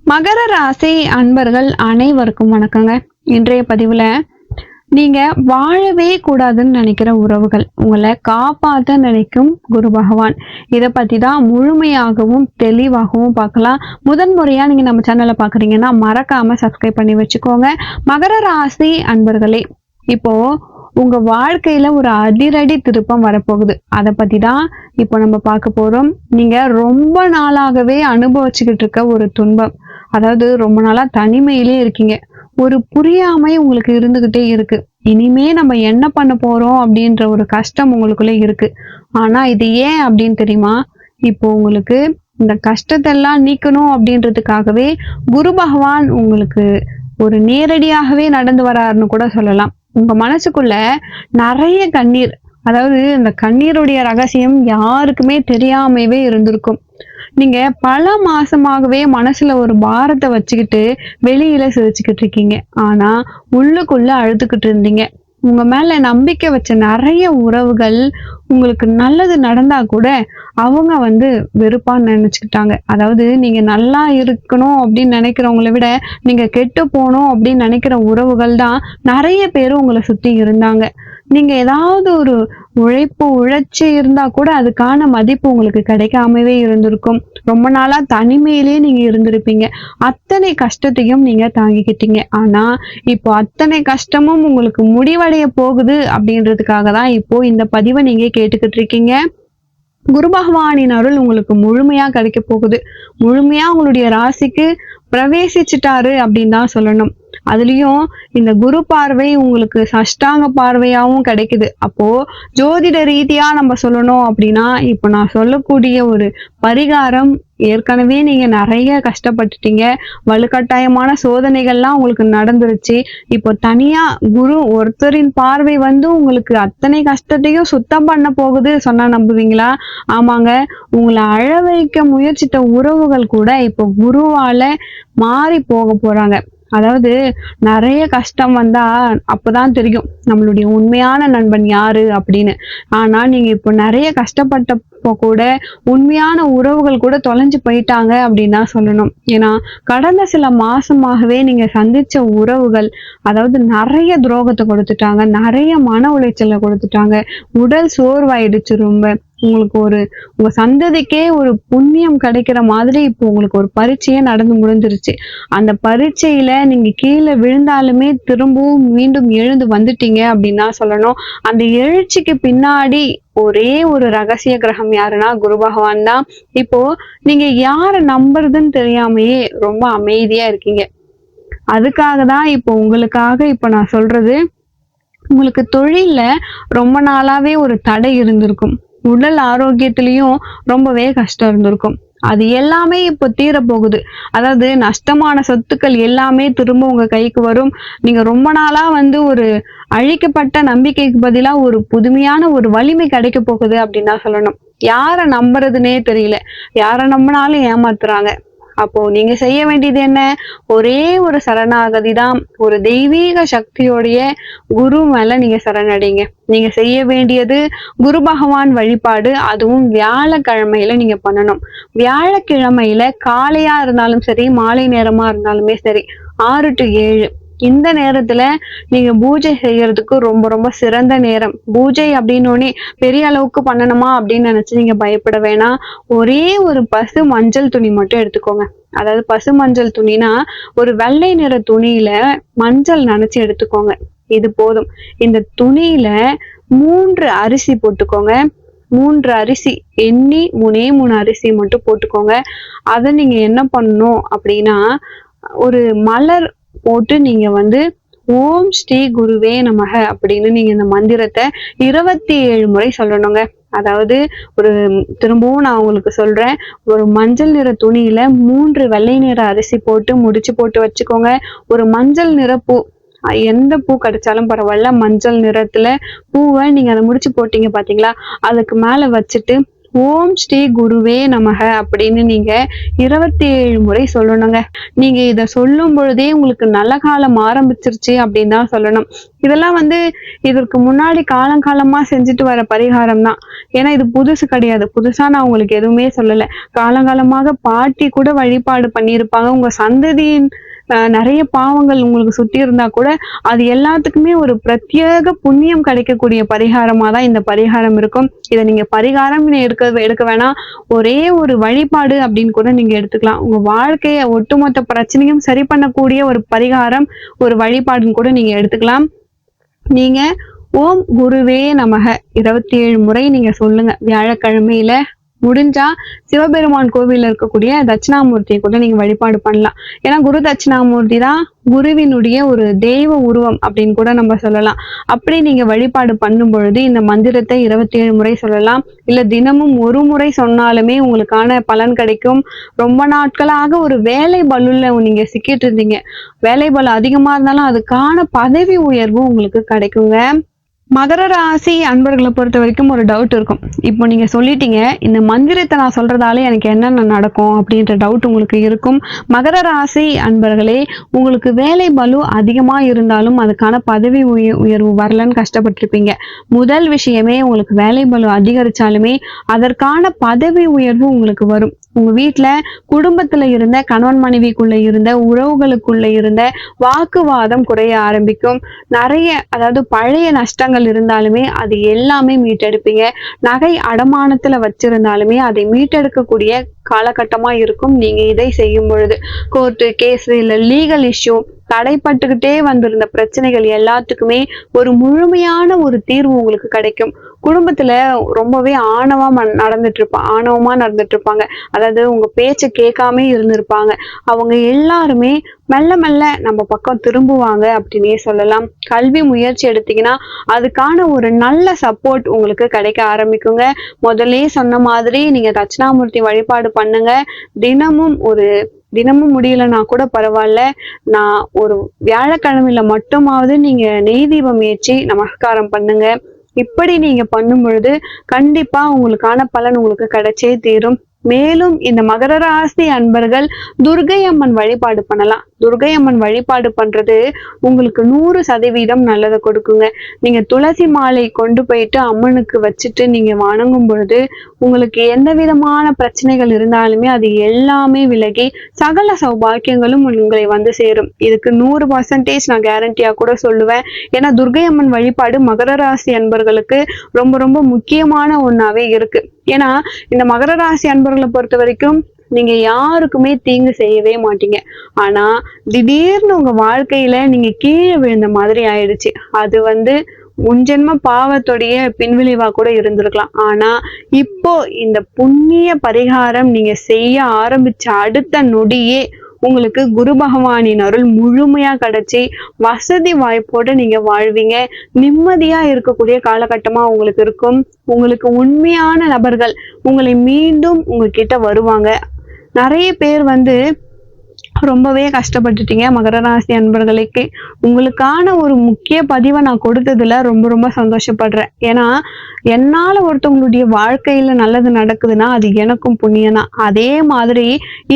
மகர ராசி அன்பர்கள் அனைவருக்கும் வணக்கங்க. இன்றைய பதிவுல நீங்க வாழவே கூடாதுன்னு நினைக்கிற உறவுகள், உங்களை காப்பாற்ற நினைக்கும் குரு பகவான், இதை பத்தி தான் முழுமையாகவும் தெளிவாகவும் பார்க்கலாம். முதன்முறையா நீங்க நம்ம சேனலை பாக்குறீங்கன்னா மறக்காம சப்ஸ்கிரைப் பண்ணி வச்சுக்கோங்க. மகர ராசி அன்பர்களே, இப்போ உங்க வாழ்க்கையில ஒரு அதிரடி திருப்பம் வரப்போகுது. அதை பத்தி தான் இப்போ நம்ம பார்க்க போறோம். நீங்க ரொம்ப நாளாகவே அனுபவிச்சுக்கிட்டு இருக்க ஒரு துன்பம், அதாவது ரொம்ப நாளா தனிமையிலே இருக்கீங்க, ஒரு புரியாமை உங்களுக்கு இருந்துகிட்டே இருக்கு. இனிமே நம்ம என்ன பண்ண போறோம் அப்படின்ற ஒரு கஷ்டம் உங்களுக்குள்ள இருக்கு. ஆனா இது ஏன் அப்படின்னு தெரியுமா? இப்போ உங்களுக்கு இந்த கஷ்டத்தெல்லாம் நீக்கணும் அப்படின்றதுக்காகவே குரு பகவான் உங்களுக்கு ஒரு நேரடியாகவே நடந்து வராருன்னு கூட சொல்லலாம். உங்க மனசுக்குள்ள நிறைய கண்ணீர், அதாவது இந்த கண்ணீருடைய ரகசியம் யாருக்குமே தெரியாமவே இருந்திருக்கும். நீங்க பல மாசமாகவே மனசுல ஒரு பாரத்தை வச்சுக்கிட்டு வெளியில சிரிச்சுக்கிட்டு இருக்கீங்க. ஆனா உள்ளுக்குள்ள அழுதுகிட்டு இருந்தீங்க. உங்க மேல நம்பிக்கை வச்ச நிறைய உறவுகள் உங்களுக்கு நல்லது நடந்தா கூட அவங்க வெறுப்பா நினைச்சுக்கிட்டாங்க. அதாவது நீங்க நல்லா இருக்கணும் அப்படின்னு நினைக்கிறவங்களை விட நீங்க கெட்டு போகணும் அப்படின்னு நினைக்கிற உறவுகள் தான் நிறைய பேர் உங்களை சுத்தி இருந்தாங்க. நீங்க ஏதாவது ஒரு உழைச்சு இருந்தா கூட அதுக்கான மதிப்பு உங்களுக்கு கிடைக்காமவே இருந்திருக்கும். ரொம்ப நாளா தனிமையிலேயே நீங்க இருந்திருப்பீங்க. அத்தனை கஷ்டத்தையும் நீங்க தாங்கிக்கிட்டீங்க. ஆனா இப்போ அத்தனை கஷ்டமும் உங்களுக்கு முடிவடைய போகுது அப்படின்றதுக்காக தான் இப்போ இந்த பதிவை நீங்க கேட்டுக்கிட்டு இருக்கீங்க. குரு பகவானின் அருள் உங்களுக்கு முழுமையா கிடைக்க போகுது. முழுமையா உங்களுடைய ராசிக்கு பிரவேசிச்சுட்டாரு அப்படின்னு தான் சொல்லணும். அதுலயும் இந்த குரு பார்வை உங்களுக்கு சஷ்டாங்க பார்வையாவும் கிடைக்குது. அப்போ ஜோதிட ரீதியா நம்ம சொல்லணும் அப்படின்னா, இப்போ நான் சொல்லக்கூடிய ஒரு பரிகாரம், ஏற்கனவே நீங்க நிறைய கஷ்டப்பட்டுட்டீங்க, வலுக்கட்டாயமான சோதனைகள்லாம் உங்களுக்கு நடந்துருச்சு. இப்போ தனியா குரு ஒருத்தரின் பார்வை உங்களுக்கு அத்தனை கஷ்டத்தையும் சுத்தம் பண்ண போகுது சொன்னா நம்புவீங்களா? ஆமாங்க, உங்களை அழ வைக்க முயற்சித்த உறவுகள் கூட இப்போ குருவால மாறி போக போறாங்க. அதாவது நிறைய கஷ்டம் வந்தா அப்பதான் தெரியும் நம்மளுடைய உண்மையான நண்பன் யாரு அப்படின்னு. ஆனா நீங்க இப்போ நிறைய கஷ்டப்பட்டப்போ கூட உண்மையான உறவுகள் கூட தொலைஞ்சு போயிட்டாங்க அப்படின்னு தான் சொல்லணும். ஏன்னா கடந்த சில மாசமாகவே நீங்க சந்திச்ச உறவுகள், அதாவது நிறைய துரோகத்தை கொடுத்துட்டாங்க, நிறைய மன உளைச்சலை கொடுத்துட்டாங்க, உடல் சோர்வாயிடுச்சு. ரொம்ப உங்களுக்கு உங்க சந்ததிக்கே ஒரு புண்ணியம் கிடைக்கிற மாதிரி இப்போ உங்களுக்கு ஒரு பரீட்சையே நடந்து முடிஞ்சிருச்சு. அந்த பரீட்சையில நீங்க கீழே விழுந்தாலுமே திரும்பவும் மீண்டும் எழுந்து வந்துட்டீங்க அப்படின்னு தான் சொல்லணும். அந்த எழுச்சிக்கு பின்னாடி ஒரே ஒரு ரகசிய கிரகம் யாருன்னா குரு பகவான் தான். இப்போ நீங்க யாரை நம்புறதுன்னு தெரியாமையே ரொம்ப அமைதியா இருக்கீங்க. அதுக்காக தான் இப்போ உங்களுக்காக இப்போ நான் சொல்றது, உங்களுக்கு தொழில்ல ரொம்ப நாளாவே ஒரு தடை இருந்திருக்கும், உடல் ஆரோக்கியத்திலையும் ரொம்பவே கஷ்டம் இருந்திருக்கும். அது எல்லாமே இப்போ தீரப்போகுது. அதாவது நஷ்டமான சொத்துக்கள் எல்லாமே திரும்ப உங்க கைக்கு வரும். நீங்க ரொம்ப நாளா ஒரு அழிக்கப்பட்ட நம்பிக்கைக்கு பதிலா ஒரு புதுமையான ஒரு வலிமை கிடைக்க போகுது அப்படின்னு தான் சொல்லணும். யாரை நம்புறதுன்னே தெரியல, யாரை நம்பினாலும் ஏமாத்துறாங்க. அப்போ நீங்க செய்ய வேண்டியது என்ன? ஒரே ஒரு சரணாகதி தான். ஒரு தெய்வீக சக்தியோடைய குரு மேல நீங்க சரணடைங்க. நீங்க செய்ய வேண்டியது குரு பகவான் வழிபாடு, அதுவும் வியாழக்கிழமையில நீங்க பண்ணணும். வியாழக்கிழமையில காலையா இருந்தாலும் சரி, மாலை நேரமா இருந்தாலுமே சரி, 6 to 7 இந்த நேரத்துல நீங்க பூஜை செய்யறதுக்கு ரொம்ப ரொம்ப சிறந்த நேரம். பூஜை அப்படின்னோடனே பெரிய அளவுக்கு பண்ணணுமா அப்படின்னு நினைச்சு நீங்க பயப்பட வேணாம். ஒரே ஒரு பசு மஞ்சள் துணி மட்டும் எடுத்துக்கோங்க. அதாவது பசு மஞ்சள் துணினா ஒரு வெள்ளை நிற துணியில மஞ்சள் நனைச்சு எடுத்துக்கோங்க. இது போதும். இந்த துணியில 3 அரிசி போட்டுக்கோங்க. 3 அரிசி எண்ணி 3 அரிசி மட்டும் போட்டுக்கோங்க. அதை நீங்க என்ன பண்ணணும் அப்படின்னா, ஒரு மலர் போட்டு நீங்க ஓம் ஸ்ரீ குருவே நமக அப்படின்னு நீங்க இந்த மந்திரத்தை 27 முறை சொல்லணுங்க. அதாவது திரும்பவும் நான் உங்களுக்கு சொல்றேன், ஒரு மஞ்சள் நிற துணியில 3 வெள்ளை நிற அரிசி போட்டு முடிச்சு போட்டு வச்சுக்கோங்க. ஒரு மஞ்சள் நிற பூ, எந்த பூ கிடைச்சாலும் பரவாயில்ல, மஞ்சள் நிறத்துல பூவை நீங்க அதை முடிச்சு போட்டீங்க பாத்தீங்களா, அதுக்கு மேல வச்சுட்டு ஓம் ஸ்ரீ குருவே நமக அப்படின்னு நீங்க 27 முறை சொல்லணுங்க. நீங்க இத சொல்லும் பொழுதே உங்களுக்கு நல்ல காலம் ஆரம்பிச்சிருச்சு அப்படின்னு தான் சொல்லணும். இதெல்லாம் இதற்கு முன்னாடி காலங்காலமா செஞ்சுட்டு வர பரிகாரம் தான். ஏன்னா இது புதுசு கிடையாது. புதுசா நான் உங்களுக்கு எதுவுமே சொல்லல. காலங்காலமாக பாட்டி கூட வழிபாடு பண்ணியிருப்பாங்க. உங்க சந்ததியின் நிறைய பாவங்கள் உங்களுக்கு சுத்தி இருந்தா கூட அது எல்லாத்துக்குமே ஒரு பிரத்யேக புண்ணியம் கிடைக்கக்கூடிய பரிகாரமா தான் இந்த பரிகாரம் இருக்கும். இதை நீங்க பரிகாரம் எடுக்க வேணாம், ஒரே ஒரு வழிபாடு அப்படின்னு கூட நீங்க எடுத்துக்கலாம். உங்க வாழ்க்கைய ஒட்டுமொத்த பிரச்சனையும் சரி பண்ணக்கூடிய ஒரு பரிகாரம், ஒரு வழிபாடுன்னு கூட நீங்க எடுத்துக்கலாம். நீங்க ஓம் குருவே நமக 27 முறை நீங்க சொல்லுங்க. வியாழக்கிழமையில முடிஞ்சா சிவபெருமான் கோவில்ல இருக்கக்கூடிய தட்சிணாமூர்த்தியை கூட நீங்க வழிபாடு பண்ணலாம். ஏன்னா குரு தட்சிணாமூர்த்தி தான் குருவினுடைய ஒரு தெய்வ உருவம் அப்படின்னு கூட நம்ம சொல்லலாம். அப்படி நீங்க வழிபாடு பண்ணும் பொழுது இந்த மந்திரத்தை 27 முறை சொல்லலாம். இல்ல தினமும் ஒரு முறை சொன்னாலுமே உங்களுக்கான பலன் கிடைக்கும். ரொம்ப நாட்களாக ஒரு வேலை பலுல நீங்க சிக்கிட்டு இருந்தீங்க, வேலை பலு அதிகமா இருந்தாலும் அதுக்கான பதவி உயர்வு உங்களுக்கு கிடைக்குங்க. மகர ராசி அன்பர்களை பொறுத்த வரைக்கும் ஒரு டவுட் இருக்கும். இப்போ நீங்க சொல்லிட்டீங்க, இந்த மந்திரத்தை நான் சொல்றதால எனக்கு என்னென்ன நடக்கும் அப்படின்ற டவுட் உங்களுக்கு இருக்கும். மகர ராசி அன்பர்களே, உங்களுக்கு வேலை பலு அதிகமா இருந்தாலும் அதுக்கான பதவி உயர்வு வரலன்னு கஷ்டப்பட்டிருப்பீங்க. முதல் விஷயமே, உங்களுக்கு வேலை பலு அதிகரிச்சாலுமே அதற்கான பதவி உயர்வு உங்களுக்கு வரும். உங்க வீட்டுல குடும்பத்துல இருந்த கணவன் மனைவிக்குள்ள இருந்த உறவுகளுக்குள்ள இருந்த வாக்குவாதம் குறைய ஆரம்பிக்கும். நிறைய பழைய நஷ்டங்கள் இருந்தாலுமே அது எல்லாமே மீட்டெடுப்பீங்க. நகை அடமானத்துல வச்சிருந்தாலுமே அதை மீட்டெடுக்கக்கூடிய காலகட்டமா இருக்கும் நீங்க இதை செய்யும் பொழுது. கோர்ட்டு கேஸ் இல்ல லீகல் இஷ்யூ, தடைப்பட்டுக்கிட்டே வந்திருந்த பிரச்சனைகள் எல்லாத்துக்குமே ஒரு முழுமையான ஒரு தீர்வு உங்களுக்கு கிடைக்கும். குடும்பத்துல ரொம்பவே ஆணவமா நடந்துட்டு இருப்பாங்க. அதாவது உங்க பேச்ச கேட்காம இருந்திருப்பாங்க. அவங்க எல்லாருமே மெல்ல மெல்ல நம்ம பக்கம் திரும்புவாங்க அப்படின்னே சொல்லலாம். கல்வி முயற்சி எடுத்தீங்கன்னா அதுக்கான ஒரு நல்ல சப்போர்ட் உங்களுக்கு கிடைக்க ஆரம்பிக்குங்க. முதல்ல சொன்ன மாதிரி நீங்க தட்சிணாமூர்த்தி வழிபாடு பண்ணுங்க. தினமும் முடியலன்னா கூட பரவாயில்ல, நான் ஒரு வியாழக்கிழமையில மட்டுமாவது நீங்க நெய் தீபம் ஏற்றி நமஸ்காரம் பண்ணுங்க. இப்படி நீங்க பண்ணும் பொழுது கண்டிப்பா உங்களுக்கான பலன் உங்களுக்கு கிடைச்சே தீரும். மேலும் இந்த மகர ராசி அன்பர்கள் துர்கை அம்மன் வழிபாடு பண்ணலாம். துர்கை அம்மன் வழிபாடு பண்றது உங்களுக்கு 100% நல்லதை கொடுக்குங்க. நீங்க துளசி மாலை கொண்டு போயிட்டு அம்மனுக்கு வச்சுட்டு நீங்க வணங்கும் பொழுது உங்களுக்கு எந்த விதமான பிரச்சனைகள் இருந்தாலுமே அது எல்லாமே விலகி சகல சௌபாக்கியங்களும் உங்களை சேரும். இதுக்கு 100% நான் கேரண்டியா கூட சொல்லுவேன். ஏன்னா துர்கை அம்மன் வழிபாடு மகர ராசி அன்பர்களுக்கு ரொம்ப ரொம்ப முக்கியமான ஒண்ணாவே இருக்கு. ஏன்னா இந்த மகர ராசி அன்பர்களை பொறுத்த வரைக்கும் நீங்க யாருக்குமே தீங்கு செய்யவே மாட்டீங்க. ஆனா திடீர்னு உங்க வாழ்க்கையில நீங்க கீழே விழுந்த மாதிரி ஆயிடுச்சு. அது முன்ஜென்ம பாவத்துடைய பின்விளைவா கூட இருந்திருக்கலாம். ஆனா இப்போ இந்த புண்ணிய பரிகாரம் நீங்க செய்ய ஆரம்பிச்ச அடுத்த நொடியே உங்களுக்கு குரு பகவானின் அருள் முழுமையா கிடைச்சி வசதி வாய்ப்போட நீங்க வாழ்வீங்க. நிம்மதியா இருக்கக்கூடிய காலகட்டமா உங்களுக்கு இருக்கும். உங்களுக்கு உண்மையான நபர்கள் உங்களை மீண்டும் உங்ககிட்ட வருவாங்க. நிறைய பேர் ரொம்பவே கஷ்டப்பட்டுட்டீங்க மகர ராசி அன்பர்களுக்கு. உங்களுக்கான ஒரு முக்கிய பதிவை நான் கொடுத்ததுல ரொம்ப ரொம்ப சந்தோஷப்படுறேன். ஏன்னா என்னால ஒருத்தவங்களுடைய வாழ்க்கையில நல்லது நடக்குதுன்னா அது எனக்கும் புண்ணியம் தான். அதே மாதிரி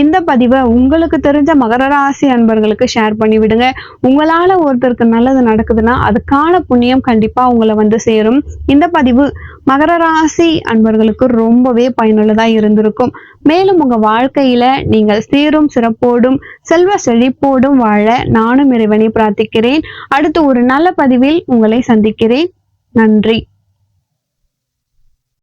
இந்த பதிவை உங்களுக்கு தெரிஞ்ச மகர ராசி அன்பர்களுக்கு ஷேர் பண்ணி விடுங்க. உங்களால ஒருத்தருக்கு நல்லது நடக்குதுன்னா அதுக்கான புண்ணியம் கண்டிப்பா உங்களை சேரும். இந்த பதிவு மகர ராசி அன்பர்களுக்கு ரொம்பவே பயனுள்ளதா இருந்திருக்கும். மேலும் உங்க வாழ்க்கையில நீங்கள் சீரும் சிறப்போடும் செல்வ செழிப்போடும் வாழ நானும் இறைவனை பிரார்த்திக்கிறேன். அடுத்து ஒரு நல்ல பதிவில் உங்களை சந்திக்கிறேன். நன்றி.